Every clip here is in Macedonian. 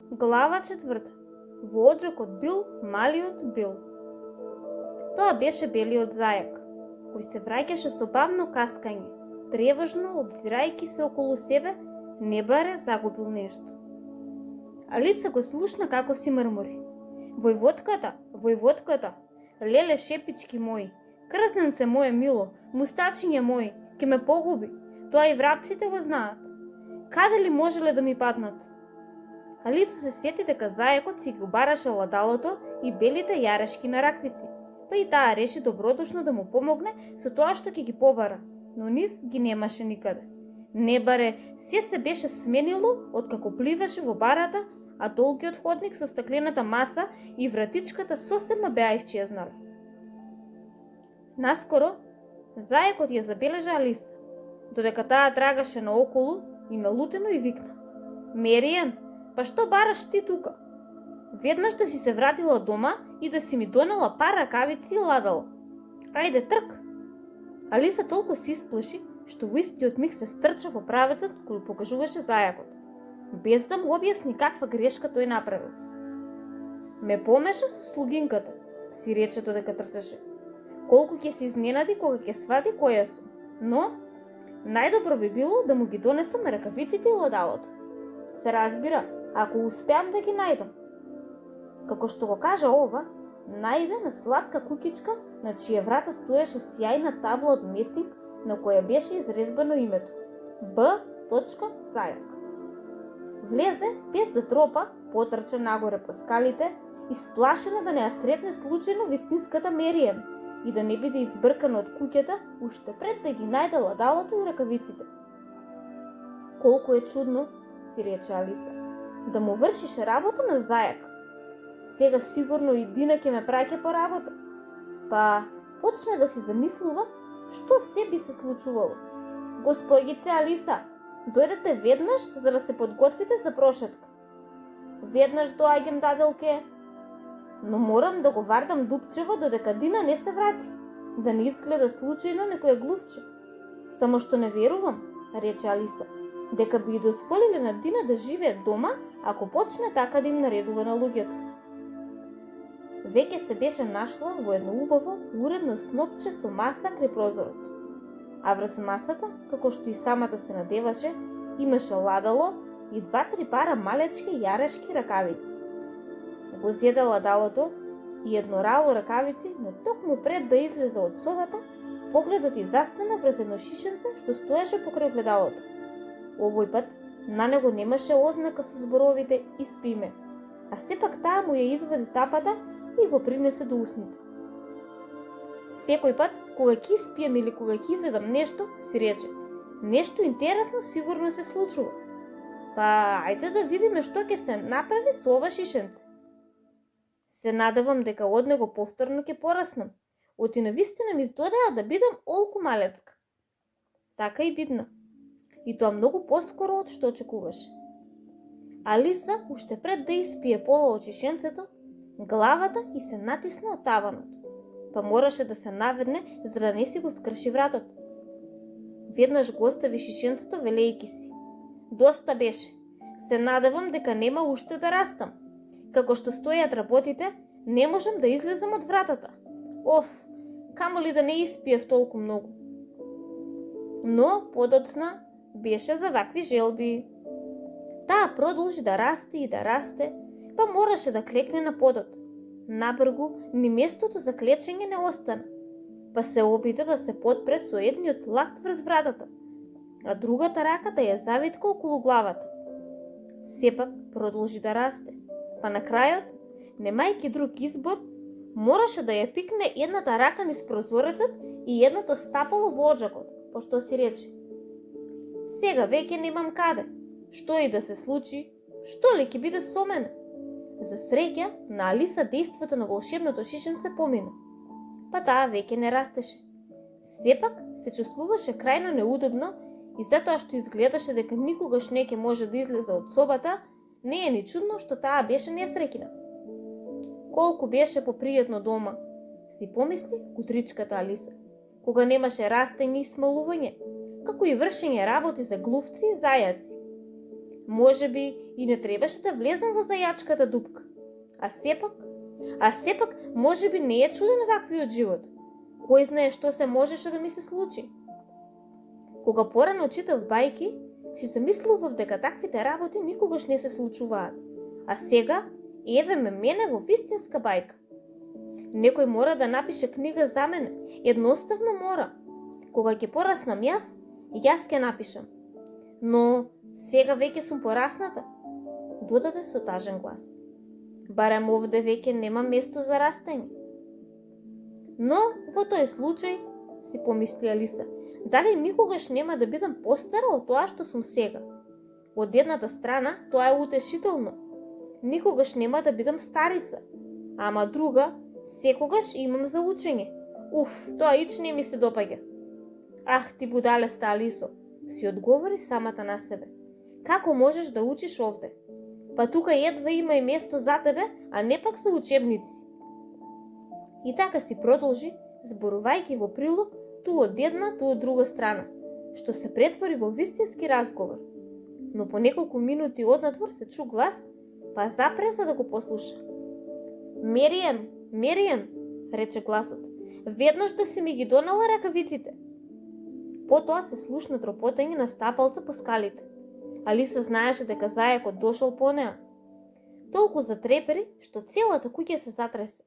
Глава 4. Во оджакот бил малиот Бил. Тоа беше белиот зајак, кој се враќаше со бавно каскање, тревожно обзирајќи се околу себе, не баре загубил нешто. Алиса го слушна како си мрмори: Војводката, војводката, леле шепички мои, крзненце мое мило, мустачиња мои, ке ме погуби, тоа и врапците го знаат. Каде ли можеле да ми паднат? Алиса се сети дека зајакот си го бараше ладалото и белите јарешки на раквици, па и таа реши добродушно да му помогне со тоа што ќе ги побара, но нив ги немаше никаде. Не баре, се беше сменило откако пливаше во барата, а долгиот ходник со стаклената маса и вратичката сосема беа исчезнале. Наскоро, зајакот ја забележа Алиса, додека таа трагаше наоколу и налутено и викна: Меријан, па што бараш ти тука? Веднаш да си се вратила дома и да си ми донела пар ракавици и ладало. Ајде, трк! Алиса толку се исплаши, што во истиот миг се стрча во правецот кој покажуваше зајакот, без да му објасни каква грешка тој направил. Ме помеша со слугинката, си рече додека трчаше. Колку ќе се изненади кога ќе свати која сум, но најдобро би било да му ги донесам ракавиците и ладалото. Се разбира, ако успеам да ги најдам. Како што го кажа ова, најде на сладка кукичка, на чија врата стоеше сјајна табла од месинг, на која беше изрезбано името Б. Зајак. Влезе без да тропа, потрча нагоре по скалите, исплашена да не ја сретне случајно вистинската Меријан и да не биде избркана од куќата уште пред да ги најде ладалото и ракавиците. Колку е чудно, си рече Алиса, да му вршиш работа на зајак. Сега сигурно и Дина ќе ме праќа по работа. Па почне да си замислува што се би се случувало. Господице Алиса, дојдете веднаш за да се подготвите за прошетка. Веднаш доаѓам, даделке. Но морам да го вардам дупчево додека Дина не се врати, да не изгледа случајно некоја глувче. Само што не верувам, рече Алиса, дека би дозволиле на Дина да живее дома ако почне така да им наредува на луѓето. Веќе се беше нашла во едно убаво, уредно снопче со маса крај прозорот. А врз масата, како што и самата се надеваше, имаше ладало и 2-3 пара малечки јарешки ракавици. Го зеде ладалото и едно рало ракавици, но токму пред да излезе од собата, погледот и застана врз едно шишенце што стоеше покрај огледалото. Овој пат на него немаше ознака со зборовите "испи ме", а сепак таа му ја извади тапата и го принесе до усните. Секој пат, кога ќе испием или кога ќе изедам нешто, си рече, нешто интересно сигурно се случува. Па, ајде да видиме што ќе се направи со ова шишенце. Се надевам дека од него повторно ќе пораснам, оти навистина ми здодеа да бидам олку малецка. Така и бидна. И тоа многу поскоро од што очекуваше. Алиса, уште пред да испие пола од шишенцето, главата и се натисна од таванот, па мораше да се наведне за да не си го скрши вратот. Веднаш го остави шишенцето велејки си: Доста беше. Се надевам дека нема уште да растам. Како што стојат работите, не можам да излезам од вратата. Оф, камо ли да не испиев толку многу. Но подоцна беше за вакви желби. Таа продолжи да расте и да расте, па мораше да клекне на подот. Набргу ни местото за клечење не остана, па се опита да се подпре со едниот лакт врз вратата, а другата рака да ја завитка околу главата. Сепак продолжи да расте, па на крајот, немајќи друг избор, мораше да ја пикне едната рака низ прозорецот и едното стапало во оджакот, пошто си рече: Сега веќе немам каде. Што и да се случи, што ли ќе биде со мене? За среќа, на Алиса дејството на волшебното шишенце помина, па таа веќе не растеше. Сепак се чувствуваше крајно неудобно и затоа што изгледаше дека никогаш не ќе може да излезе од собата, не е ни чудно што таа беше несреќна. Колку беше попријатно дома, си помисли утричката Алиса, кога немаше растење и смалување, како и вршење работи за глувци и зајаци. можеби и не требаше да влезам во зајачката дупка. А сепак, можеби не е чуден ваквиот живот. Кој знае што се можеше да ми се случи? Кога порано читав бајки, си замислував дека таквите работи никогаш не се случуваат. А сега, еве ме мене во вистинска бајка. Некој мора да напише книга за мене, едноставно мора. Кога ќе пораснам јас ќе напишам. Но сега веќе сум порасната, додаде со тажен глас. Барем овде веќе нема место за растење. Но во тој случај, си помисли Алиса, дали никогаш нема да бидам постара од тоа што сум сега? Од едната страна, тоа е утешително. Никогаш нема да бидам старица. Ама друга, секогаш имам за учење. Тоа ич не ми се допаѓа. Ах, ти будалеста, Алисо, си одговори самата на себе. Како можеш да учиш овде? Па тука едва има и место за тебе, а не пак за учебници. И така си продолжи, зборувајќи во прилог ту од една, ту од друга страна, што се претвори во вистински разговор. Но по неколку минути однадвор се чу глас, па запре за да го послуша. Мериен, рече гласот, веднаш да си ми ги донела ракавиците. Потоа се слушна тропотење на стапалца по скалите. Алиса знаеше дека зајакот дошол по неа. Толку затрепери, што целата куќа се затресе,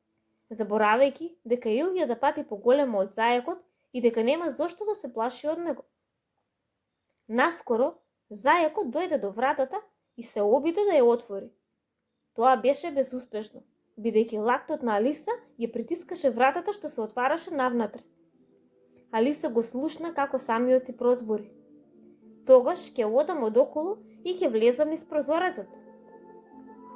заборавајќи дека илјада пати поголема од зајакот и дека нема зошто да се плаши од него. Наскоро, зајакот дојде до вратата и се обиде да ја отвори. Тоа беше безуспешно, бидејќи лактот на Алиса ја притискаше вратата што се отвараше навнатре. Алиса го слушна како самиот си прозбори. Тогаш ќе одам одоколу и ќе влезам низ прозорецот.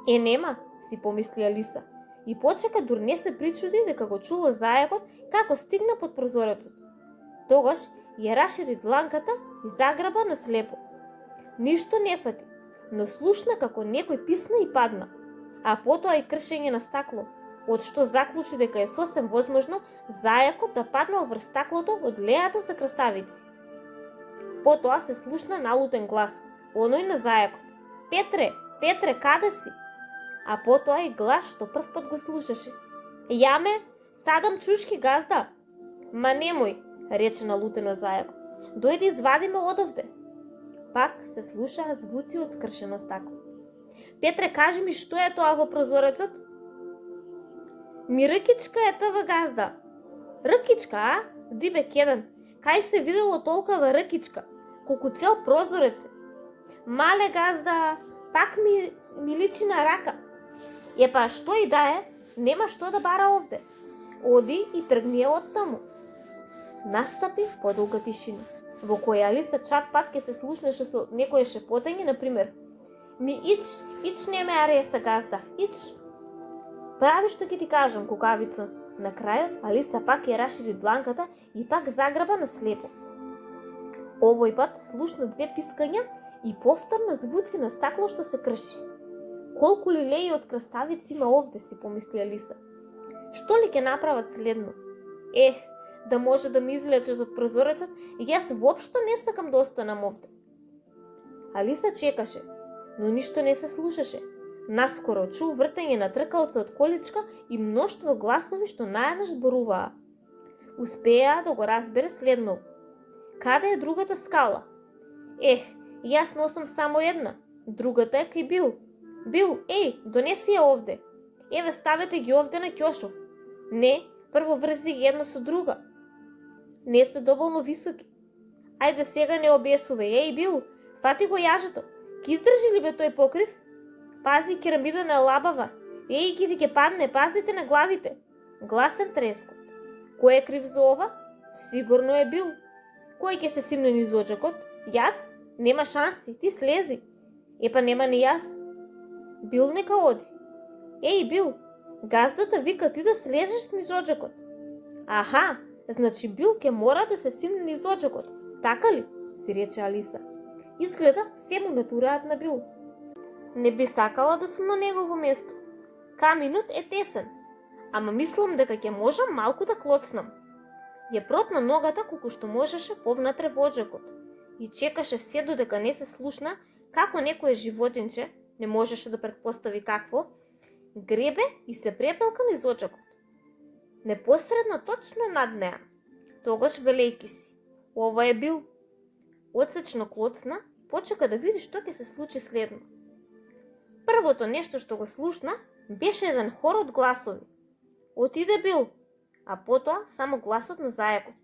Нема, си помисли Алиса, и почека дур не се причуди дека го чула зајакот како стигна под прозорецот. Тогаш ја рашири дланката и заграба на слепо. Ништо не фати, но слушна како некој писна и падна, а потоа и кршење на стакло, од што заклучи дека е сосем возможно зајакот да паднал врз стаклото од лејата за краставици. Потоа се слушна налутен глас, оној на зајакот. Петре, каде си? А потоа и глас што прв пат го слушаше. Јаме, садам чушки, газда. Ма немој, рече налутено зајакот. Дојди, извади ме одовде. Пак се слушаа звуци од скршено стакло. Петре, кажи ми што е тоа во прозорецот? Ми ръкичка е това, газда. Ръкичка, а? Дибе кеден. Кај се видело толкова ръкичка? Колку цел прозорец е. Мале, газда, пак ми личи на рака. Па што и да е, нема што да бара овде. Оди и тргни од таму. Настапи подолга тишина, во која Алиса чак пат ке се слушнеше со некое шепотење, например. Ми ич не ме ареса, газда, ич. Прави што ќе ти кажам, кукавицо. На крајот Алиса пак ја рашири дланката и пак заграба на слепо. Овој пат слушна две пискања и повторно звуци на стакло што се крши. Колку лилеи од краставици има овде, си помисли Алиса. Што ли ќе направат следно? Да може да ми излечат од прозорецот, и јас воопшто не сакам да останам овде. Алиса чекаше, но ништо не се слушаше. Наскоро чу вртење на тркалца од количка и мноштво гласови што наеднаш зборуваа. Успеа да го разбере следно. Каде е другата скала? Јас носам само една, другата е кај Бил. Бил, донеси ја овде. Еве, ставете ги овде на ќошов. Не, прво врзи ги една со друга. Не се доволно високи. Ајде сега не обесувај. Бил, фати го јажето. Ки издржи ли бе тој покрив? Пази, керамида не лабава. Ки ти ќе падне, пазите на главите. Гласен трескот. Кој е крив за ова? Сигурно е Бил. Кој ќе се симне низ оџакот? Јас? Нема шанси, ти слези. Па нема ни јас. Бил нека оди. Бил, газдата вика ти да слезеш низ оџакот. Аха, значи Бил ќе мора да се симне низ оџакот. Така ли? Си рече Алиса. Изгледа се му натураат на Бил. Не би сакала да сум на негово место. Каминот е тесен, ама мислам дека ќе можам малку да клоцнам. Ја протна ногата колку што можеше повнатре во оџакот и чекаше се додека не се слушна како некое животинче, не можеше да претпостави какво, гребе и се препелка низ очакот. Непосредно точно над неа. Тогаш велејки си: ова е бил. Одсечно клоцна, почека да види што ќе се случи следно. Првото нешто што го слушна беше еден хор од гласови. Отиде Бил, а потоа само гласот на зајакот.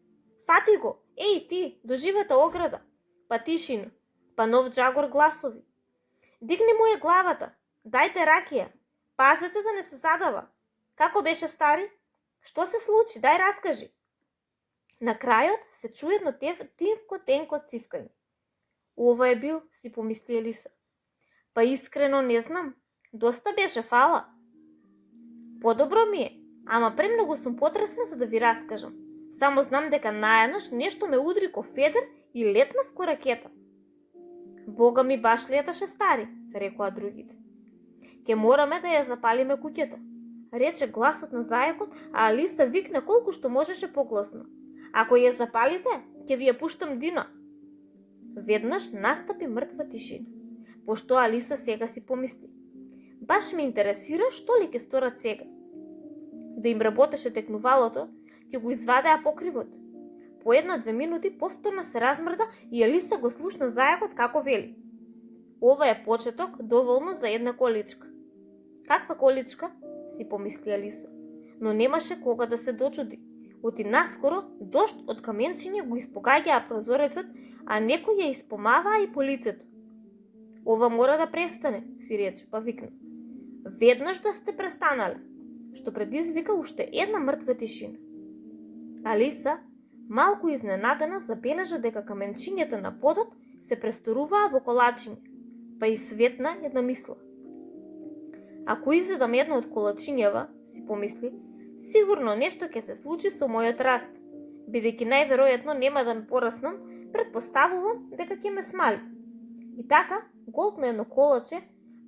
Фати го, еј ти, до живата ограда, па тишина, па нов джагор гласови. Дигни му ја главата, дајте ракија, пазете да не се задава. Како беше стари? Што се случи? Дај раскажи. На крајот се чуе едно тивко-тенко цивкање. Ова е Бил, си помисли Елиса. Па искрено не знам, доста беше, фала. Подобро ми е, ама премногу сум потресен за да ви раскажам. Само знам дека наеднаш нешто ме удри ко федер и летнав ко ракета. Бога ми баш леташе стари, рекоа другите. Ке мораме да ја запалиме куќата, рече гласот на зајакот, а Алиса викна колку што можеше погласно. Ако ја запалите, ќе ви ја пуштам Дина. Веднаш настапи мртва тишина, пошто Алиса сега си помисли: баш ме интересира што ли ќе сторат сега. Да им работеше текнувалото, ќе го извадеа покривот. По 1-2 минути повторно се размрда и Алиса го слушна зајакот како вели: ова е почеток доволно за една количка. Каква количка? Си помисли Алиса, но немаше кога да се дочуди. Оти наскоро дожд од каменчиња го испогаѓаа прозорецот, а некој ја испомаваа и по лицето. Ова мора да престане, си рече, па викна: веднаш да сте престанале, што предизвика уште една мртва тишина. Алиса, малку изненадена, забележа дека каменчињата на подот се престоруваа во колачиња, па и светна една мисла. Ако изедам едно од колачињава, си помисли, сигурно нешто ќе се случи со мојот раст, бидејќи најверојатно нема да ме пораснам, предпоставувам дека ќе ме смали. И така, голтна едно колаче,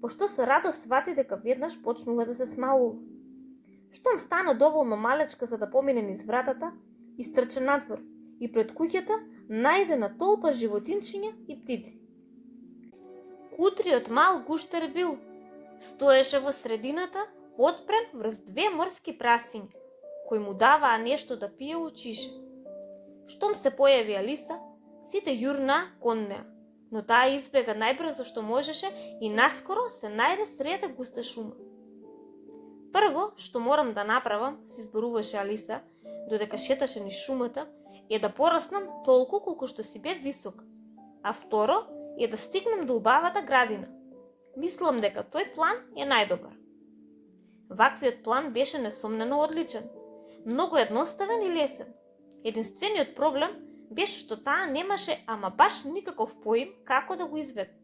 пошто со радост свати дека веднаш почнува да се смалува. Штом стана доволно малечка за да помине низ вратата, истрча надвор и пред куќата најде на толпа животинчиња и птици. Кутриот мал гуштер Бил стоеше во средината, отпрен врз 2 морски прасиња, кои му даваа нешто да пие у чише. Штом се појави Алиса, сите јурнаа кон неа, но таа избега најбрзо што можеше и наскоро се најде среде густа шума. Прво што морам да направам, си зборуваше Алиса, додека шеташе низ шумата, е да пораснам толку колку што си бев висок, а второ е да стигнам до убавата градина. Мислам дека тој план е најдобар. Ваквиот план беше несомнено одличен, многу едноставен и лесен. Единствениот проблем беше што таа немаше ама баш никаков поим како да го изведе.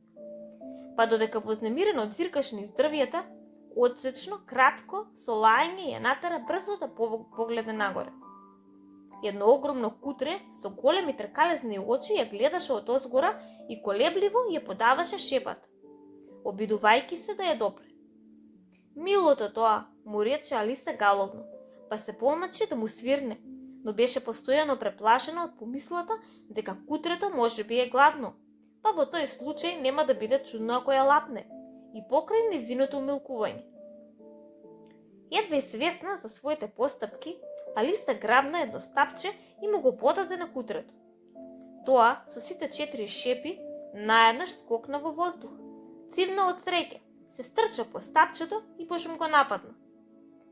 Па додека вознемирено циркаше низ дрвјата, одсечно, кратко, со лаење ја натера брзо да погледа нагоре. Едно огромно кутре со големи тркалезни очи ја гледаше од озгора и колебливо ја подаваше шепат, обидувајќи се да ја допре. Милото тоа, му рече Алиса галовно, па се помачи да му свирне, но беше постојано преплашена од помислата дека кутрето може би е гладно, па во тој случај нема да биде чудно ако ја лапне, и покрај незиното умилкување. Едва и свесна за своите постапки, Алиса грабна едно стапче и му го подаде на кутрето. Тоа, со сите 4 шепи, наеднаш скокна во воздух, цивна од среќа, се стрча по стапчето и пошум го нападна.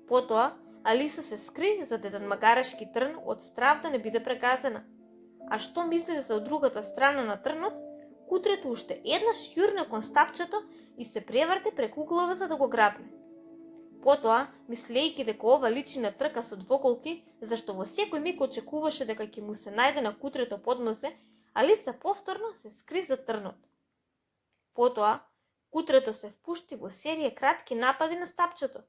Потоа, Алиса се скри зад еден магарешки трн од страв да не биде прегазена, а што мисли за од другата страна на трнот, кутрето уште еднаш јурна кон стапчето и се преврти преку глава за да го грабне. Потоа, мислејќи дека ова личи на трка со двоколки, зашто во секој миг очекуваше дека ќе му се најде на кутрето под носе, Алиса повторно се скри за трнот. Потоа, кутрето се впушти во серија кратки напади на стапчето.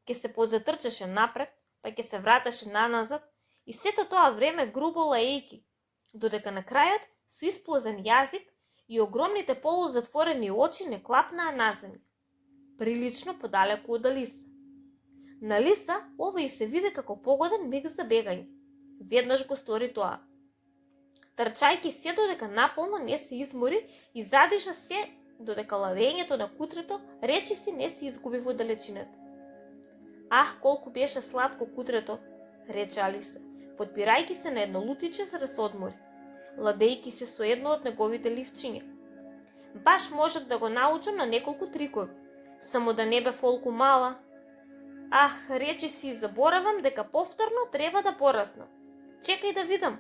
Ке се позатрчаше напред, па ќе се вратеше наназад и сето тоа време грубо лаејки, додека на крајот со исплазен јазик и огромните полузатворени очи не клапнаа на земја, прилично подалеку од Алиса. На Алиса ова и се виде како погоден миг за бегање. Веднаш го стори тоа. Трчајќи се додека наполно не се измори и задиша се додека ладењето на кутрето речиси не се изгуби во далечината. Ах, колку беше сладко кутрето, рече Алиса, подпирајќи се на едно лутиче за да се одмори, ладејќи се со едно од неговите ливчиња. Баш можев да го научам на неколку трикови, само да не бев толку мала. Ах, речиси и заборавам дека повторно треба да пораснам. Чекај да видам,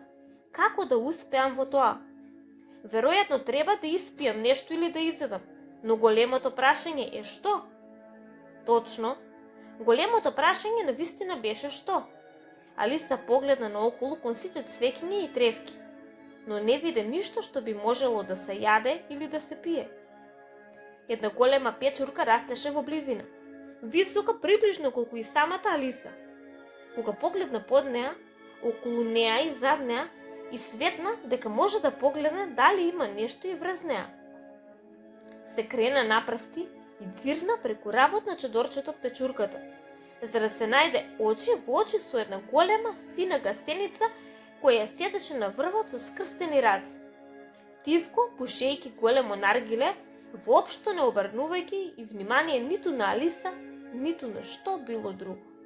како да успеам во тоа. Веројатно треба да испијам нешто или да изедам, но големото прашање е што? Точно, големото прашање навистина беше што? Алиса погледна наоколу кон сите цвеќиња и тревки, но не виде ништо што би можело да се јаде или да се пие. Една голема печурка растеше во близина, висока приближно колку и самата Алиса. Кога погледна под неа, околу неа и зад неа, и светна дека може да погледне дали има нешто и врз неа. Се крена напрсти и дзирна преку равот на чедорчето од печурката, за да се најде очи во очи со една голема сина гасеница која седеше на врвот со скрстени раце. Тивко, пушејќи големо наргиле, воопшто не обрнувајќи и внимание ниту на Алиса, ниту на што било друго.